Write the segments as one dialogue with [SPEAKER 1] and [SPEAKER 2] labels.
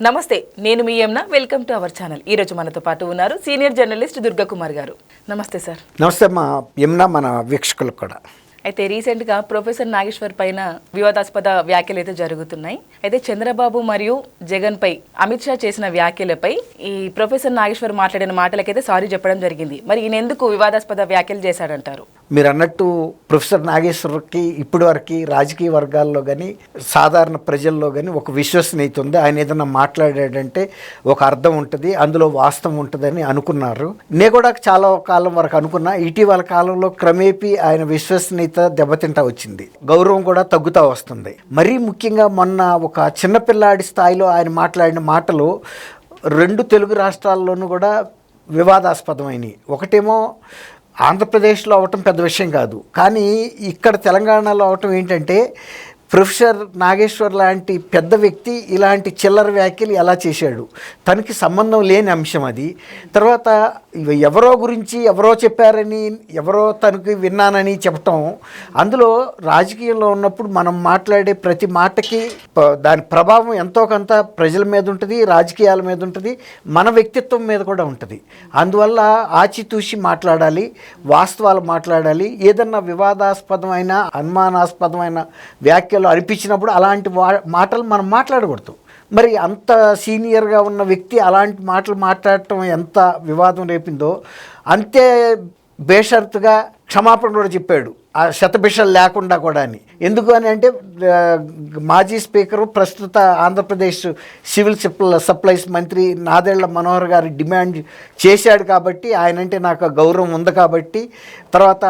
[SPEAKER 1] నమస్తే, నేను మీ Yamuna. Welcome to our channel. ఈ రోజు మనతో పాటు ఉన్నారు సీనియర్ జర్నలిస్ట్ దుర్గా కుమార్ గారు. నమస్తే సార్.
[SPEAKER 2] నమస్తే మా యమున, మన వీక్షకులకు కూడా.
[SPEAKER 1] అయితే రీసెంట్గా ప్రొఫెసర్ నాగేశ్వర్ పైన వివాదాస్పద వ్యాఖ్యలు అయితే జరుగుతున్నాయి. అయితే చంద్రబాబు మరియు జగన్ పై అమిత్ షా చేసిన వ్యాఖ్యలపై ఈ ప్రొఫెసర్ నాగేశ్వర్ మాట్లాడిన మాటలకైతే సారీ చెప్పడం జరిగింది. మరి ఈయన ఎందుకు వివాదాస్పద వ్యాఖ్యలు చేశాడంటారు?
[SPEAKER 2] మీరు అన్నట్టు ప్రొఫెసర్ నాగేశ్వరకి ఇప్పటి వరకు రాజకీయ వర్గాల్లో కానీ సాధారణ ప్రజల్లో కానీ ఒక విశ్వసనీయత ఉంది. ఆయన ఏదైనా మాట్లాడాడంటే ఒక అర్థం ఉంటుంది, అందులో వాస్తవం ఉంటుందని అనుకున్నారు. నేను కూడా చాలా కాలం వరకు అనుకున్నా. ఇటీవల కాలంలో క్రమేపీ ఆయన విశ్వసనీయత దెబ్బతింటా వచ్చింది, గౌరవం కూడా తగ్గుతూ వస్తుంది. మరీ ముఖ్యంగా మొన్న ఒక చిన్నపిల్లాడి స్థాయిలో ఆయన మాట్లాడిన మాటలు రెండు తెలుగు రాష్ట్రాల్లోనూ కూడా వివాదాస్పదమైనవి. ఒకటేమో ఆంధ్రప్రదేశ్లో అవటం పెద్ద విషయం కాదు, కానీ ఇక్కడ తెలంగాణలో అవటం ఏంటంటే ప్రొఫెసర్ నాగేశ్వర్ లాంటి పెద్ద వ్యక్తి ఇలాంటి చిల్లర వ్యాఖ్యలు ఎలా చేశాడు, తనకి సంబంధం లేని అంశం అది. తర్వాత ఎవరో గురించి ఎవరో చెప్పారని, ఎవరో తనకి విన్నానని చెప్పటం, అందులో రాజకీయంలో ఉన్నప్పుడు మనం మాట్లాడే ప్రతి మాటకి దాని ప్రభావం ఎంతో కొంత ప్రజల మీద ఉంటుంది, రాజకీయాల మీద ఉంటుంది, మన వ్యక్తిత్వం మీద కూడా ఉంటుంది. అందువల్ల ఆచితూచి మాట్లాడాలి, వాస్తవాలు మాట్లాడాలి. ఏదన్నా వివాదాస్పదమైన అనుమానాస్పదమైన వ్యాఖ్యలు అనిపించినప్పుడు అలాంటి మాటలు మనం మాట్లాడకూడదు. మరి అంత సీనియర్గా ఉన్న వ్యక్తి అలాంటి మాటలు మాట్లాడటం ఎంత వివాదం రేపిందో అంతే బేషరతుగా క్షమాపణ కూడా చెప్పాడు, ఆ శతభిషలు లేకుండా కూడా అని. ఎందుకు అని అంటే మాజీ స్పీకరు, ప్రస్తుత ఆంధ్రప్రదేశ్ సివిల్ సప్లైస్ మంత్రి నాదెళ్ల మనోహర్ గారు డిమాండ్ చేశాడు కాబట్టి, ఆయనంటే నాకు గౌరవం ఉంది కాబట్టి, తర్వాత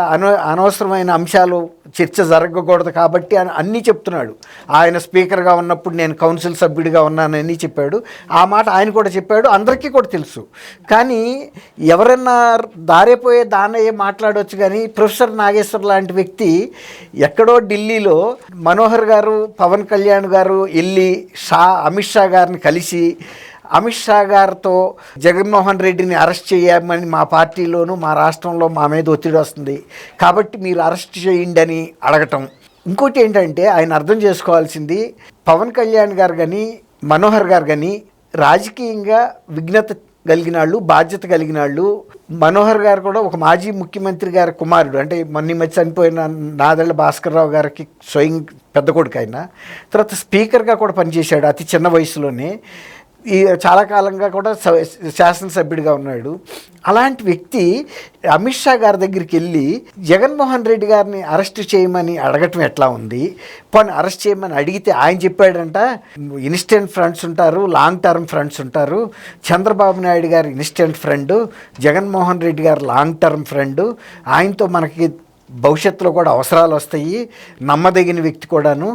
[SPEAKER 2] అనవసరమైన అంశాలు చర్చ జరగకూడదు కాబట్టి అని అన్నీ చెప్తున్నాడు. ఆయన స్పీకర్గా ఉన్నప్పుడు నేను కౌన్సిల్ సభ్యుడిగా ఉన్నానని చెప్పాడు. ఆ మాట ఆయన కూడా చెప్పాడు, అందరికీ కూడా తెలుసు. కానీ ఎవరన్నా దారిపోయే దానయ్యే మాట్లాడవచ్చు. కానీ ప్రొఫెసర్ నాగేశ్వర్ లాంటి వ్యక్తి ఎక్కడో ఢిల్లీలో మనోహర్ గారు, పవన్ కళ్యాణ్ గారు వెళ్ళి అమిత్ షా గారిని కలిసి అమిత్ షా గారితో జగన్మోహన్ రెడ్డిని అరెస్ట్ చేయమని మా పార్టీలోనూ మా రాష్ట్రంలో మా మీద ఒత్తిడి వస్తుంది కాబట్టి మీరు అరెస్ట్ చేయండి అని అడగటం. ఇంకోటి ఏంటంటే ఆయన అర్థం చేసుకోవాల్సింది, పవన్ కళ్యాణ్ గారు కానీ మనోహర్ గారు కానీ రాజకీయంగా విఘ్నత కలిగిన వాళ్ళు, బాధ్యత కలిగిన వాళ్ళు. మనోహర్ గారు కూడా ఒక మాజీ ముఖ్యమంత్రి గారి కుమారుడు, అంటే మొన్న మధ్య చనిపోయిన నాదెళ్ల భాస్కర్ రావు గారికి స్వయం పెద్ద కొడుకు ఆయన. తర్వాత స్పీకర్గా కూడా పనిచేశాడు అతి చిన్న వయసులోనే. ఈ చాలా కాలంగా కూడా శాసనసభ్యుడిగా ఉన్నాడు. అలాంటి వ్యక్తి అమిత్ షా గారి దగ్గరికి వెళ్ళి జగన్మోహన్ రెడ్డి గారిని అరెస్ట్ చేయమని అడగటం ఎట్లా ఉంది? పోనీ అరెస్ట్ చేయమని అడిగితే ఆయన చెప్పాడంట, ఇన్స్టెంట్ ఫ్రెండ్స్ ఉంటారు, లాంగ్ టర్మ్ ఫ్రెండ్స్ ఉంటారు. చంద్రబాబు నాయుడు గారు ఇన్స్టెంట్ ఫ్రెండ్, జగన్మోహన్ రెడ్డి గారు లాంగ్ టర్మ్ ఫ్రెండ్. ఆయనతో మనకి భవిష్యత్తులో కూడా అవసరాలు వస్తాయి, నమ్మదగిన వ్యక్తి కూడాను.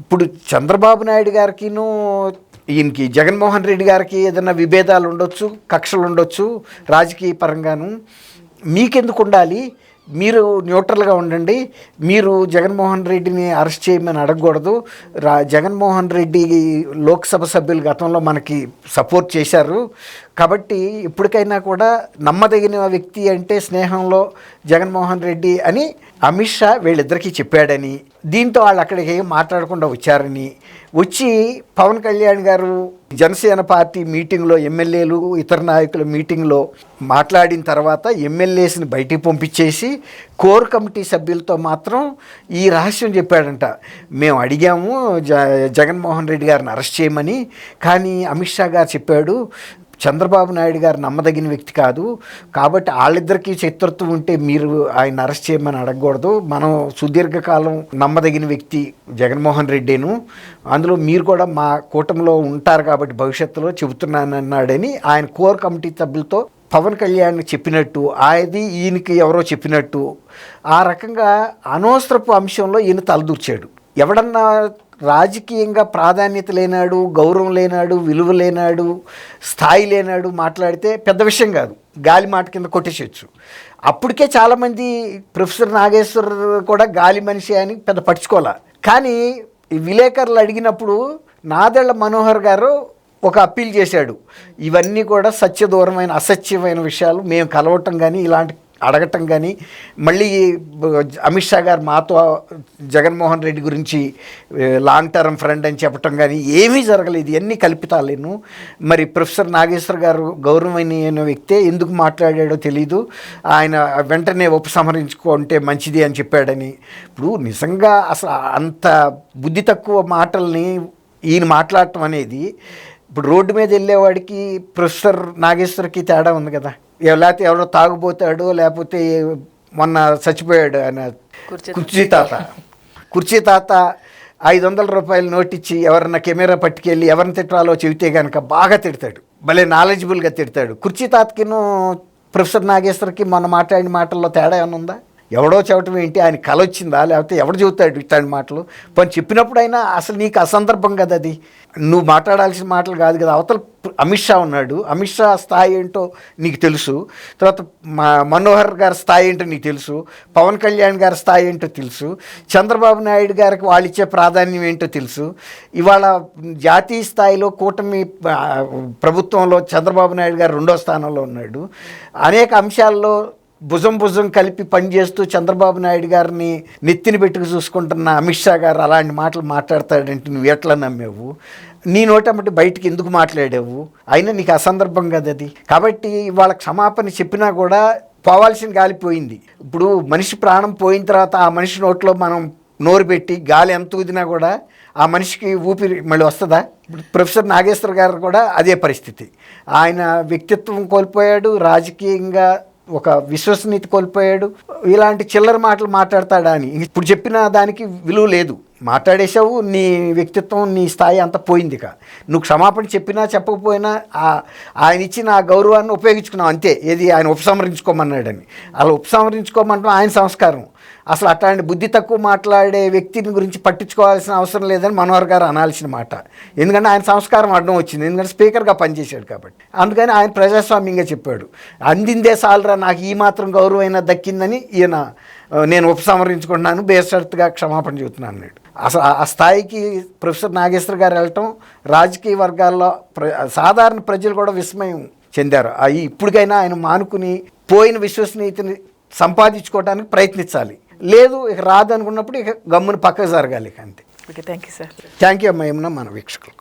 [SPEAKER 2] ఇప్పుడు చంద్రబాబు నాయుడు గారికిను ఈయనకి జగన్మోహన్ రెడ్డి గారికి ఏదైనా విభేదాలు ఉండొచ్చు, కక్షలు ఉండొచ్చు రాజకీయ పరంగాను. మీకెందుకు ఉండాలి? మీరు న్యూట్రల్గా ఉండండి. మీరు జగన్మోహన్ రెడ్డిని అరెస్ట్ చేయమని అడగకూడదు. జగన్మోహన్ రెడ్డి లోక్సభ సభ్యులు గతంలో మనకి సపోర్ట్ చేశారు కాబట్టి ఇప్పటికైనా కూడా నమ్మదగిన వ్యక్తి అంటే స్నేహంలో జగన్మోహన్ రెడ్డి అని అమిత్ షా వీళ్ళిద్దరికీ చెప్పాడని, దీంతో వాళ్ళు అక్కడికి ఏం మాట్లాడకుండా వచ్చారని, వచ్చి పవన్ కళ్యాణ్ గారు జనసేన పార్టీ మీటింగ్లో ఎమ్మెల్యేలు ఇతర నాయకుల మీటింగ్లో మాట్లాడిన తర్వాత ఎమ్మెల్యేస్ని బయటికి పంపించేసి కోర్ కమిటీ సభ్యులతో మాత్రం ఈ రహస్యం చెప్పాడంట. మేము అడిగాము జగన్మోహన్ రెడ్డి గారిని అరెస్ట్ చేయమని, కానీ అమిత్ షా గారు చెప్పాడు చంద్రబాబు నాయుడు గారు నమ్మదగిన వ్యక్తి కాదు కాబట్టి వాళ్ళిద్దరికీ శత్రుత్వం ఉంటే మీరు ఆయన అరెస్ట్ చేయమని అడగకూడదు. మనం సుదీర్ఘకాలం నమ్మదగిన వ్యక్తి జగన్మోహన్ రెడ్డిను, అందులో మీరు కూడా మా కూటమిలో ఉంటారు కాబట్టి భవిష్యత్తులో చెబుతున్నానన్నాడని ఆయన కోర్ కమిటీ సభ్యులతో పవన్ కళ్యాణ్ చెప్పినట్టు, అది ఈయనకి ఎవరో చెప్పినట్టు, ఆ రకంగా అనవసరపు అంశంలో ఈయన తలదూర్చాడు. ఎవడన్నా రాజకీయంగా ప్రాధాన్యత లేనాడు, గౌరవం లేనాడు, విలువ లేనాడు, స్థాయి లేనాడు మాట్లాడితే పెద్ద విషయం కాదు, గాలి మాట కింద కొట్టేసేయచ్చు. అప్పటికే చాలామంది ప్రొఫెసర్ నాగేశ్వర్ కూడా గాలి మనిషి అని పెద్ద పట్టించుకోలే. కానీ విలేకరులు అడిగినప్పుడు నాదెళ్ల మనోహర్ గారు ఒక అప్పీల్ చేశాడు, ఇవన్నీ కూడా సత్యదూరమైన అసత్యమైన విషయాలు, మేము కలవటం కానీ ఇలాంటి అడగటం కానీ మళ్ళీ అమిత్ షా గారు మాతో జగన్మోహన్ రెడ్డి గురించి లాంగ్ టర్మ్ ఫ్రెండ్ అని చెప్పటం కానీ ఏమీ జరగలేదు. ఇవన్నీ కల్పితాలేను. మరి ప్రొఫెసర్ నాగేశ్వర్ గారు గౌరవనీయమైన వ్యక్తే, ఎందుకు మాట్లాడాడో తెలీదు. ఆయన వెంటనే ఉపసంహరించుకుంటే మంచిది అని చెప్పాడని. ఇప్పుడు నిజంగా అసలు అంత బుద్ధి తక్కువ మాటల్ని ఈయన మాట్లాడటం అనేది, ఇప్పుడు రోడ్డు మీద వెళ్ళేవాడికి ప్రొఫెసర్ నాగేశ్వర్కి తేడా ఉంది కదా. లేకపోతే ఎవరో తాగుపోతాడు, లేకపోతే మొన్న చచ్చిపోయాడు ఆయన కుర్చీ తాత 500 రూపాయలు నోట్ ఇచ్చి ఎవరన్నా కెమెరా పట్టుకెళ్ళి ఎవరిని తిట్టాలో చెబితే కనుక బాగా తిడతాడు, భలే నాలెడ్జబుల్గా తిడతాడు. కుర్చీ తాతకిను ప్రొఫెసర్ నాగేశ్వర్కి మొన్న మాట్లాడిన మాటల్లో తేడా ఏమైనా ఉందా? ఎవడో చెప్పటం ఏంటి, ఆయన కల వచ్చిందా, లేకపోతే ఎవడు చెబుతాడు ఇట్లాంటి మాటలు? పని చెప్పినప్పుడైనా అసలు నీకు అసందర్భం కదా అది, నువ్వు మాట్లాడాల్సిన మాటలు కాదు కదా. అవతల అమిత్ షా ఉన్నాడు, అమిత్ షా స్థాయి ఏంటో నీకు తెలుసు, తర్వాత మనోహర్ గారి స్థాయి ఏంటో నీకు తెలుసు, పవన్ కళ్యాణ్ గారి స్థాయి ఏంటో తెలుసు, చంద్రబాబు నాయుడు గారికి వాళ్ళు ఇచ్చే ప్రాధాన్యం ఏంటో తెలుసు. ఇవాళ జాతీయ స్థాయిలో కూటమి ప్రభుత్వంలో చంద్రబాబు నాయుడు గారు 2వ స్థానంలో ఉన్నాడు. అనేక అంశాల్లో భుజం కలిపి పనిచేస్తూ చంద్రబాబు నాయుడు గారిని నెత్తిని పెట్టుకు చూసుకుంటున్న అమిత్ షా గారు అలాంటి మాటలు మాట్లాడతాడంటే నువ్వు ఎట్లా నమ్మేవు? నీ నోటమ్మటి బయటికి ఎందుకు మాట్లాడావు? అయినా నీకు అసందర్భం కదా అది. కాబట్టి వాళ్ళ క్షమాపణ చెప్పినా కూడా పోవాల్సిన గాలి పోయింది. ఇప్పుడు మనిషి ప్రాణం పోయిన తర్వాత ఆ మనిషి నోట్లో మనం నోరు పెట్టి గాలి ఎంత ఊదినా కూడా ఆ మనిషికి ఊపిరి మళ్ళీ వస్తుందా? ఇప్పుడు ప్రొఫెసర్ నాగేశ్వర్ గారు కూడా అదే పరిస్థితి. ఆయన వ్యక్తిత్వం కోల్పోయాడు, రాజకీయంగా ఒక విశ్వసనీయత కోల్పోయాడు. ఇలాంటి చిల్లర మాటలు మాట్లాడతాడా అని ఇప్పుడు చెప్పిన దానికి విలువ లేదు. మాట్లాడేసావు, నీ వ్యక్తిత్వం నీ స్థాయి అంతా పోయింది. నువ్వు క్షమాపణ చెప్పినా చెప్పకపోయినా ఆయన ఇచ్చిన ఆ గౌరవాన్ని ఉపయోగించుకున్నావు అంతే. ఏది ఆయన ఉపసంహరించుకోమన్నాడని, అలా ఉపసంహరించుకోమంటాం ఆయన సంస్కారం. అసలు అట్లాంటి బుద్ధి తక్కువ మాట్లాడే వ్యక్తిని గురించి పట్టించుకోవాల్సిన అవసరం లేదని మనోహర్ గారు అనాల్సిన మాట. ఎందుకంటే ఆయన సంస్కారం అడ్డం వచ్చింది, ఎందుకంటే స్పీకర్గా పనిచేశాడు కాబట్టి. అందుకని ఆయన ప్రజాస్వామ్యంగా చెప్పాడు, అందిందే సాలరా నాకు ఈ మాత్రం గౌరవమైనా దక్కిందని ఈయన నేను ఉపసంహరించుకుంటున్నాను, బేషరతుగా క్షమాపణ చెబుతున్నాను అన్నాడు. అసలు ఆ స్థాయికి ప్రొఫెసర్ నాగేశ్వర్ గారు వెళ్ళటం రాజకీయ వర్గాల్లో సాధారణ ప్రజలు కూడా విస్మయం చెందారు. ఇప్పటికైనా ఆయన మానుకుని పోయిన విశ్వసనీయతని సంపాదించుకోవడానికి ప్రయత్నించాలి. లేదు ఇక రాదు అనుకున్నప్పుడు ఇక గమ్మున పక్కకు జరగాలి. అంతే.
[SPEAKER 1] Okay, thank you sir.
[SPEAKER 2] Thank you అమ్మా. ఏమన్నా మన వీక్షకులు.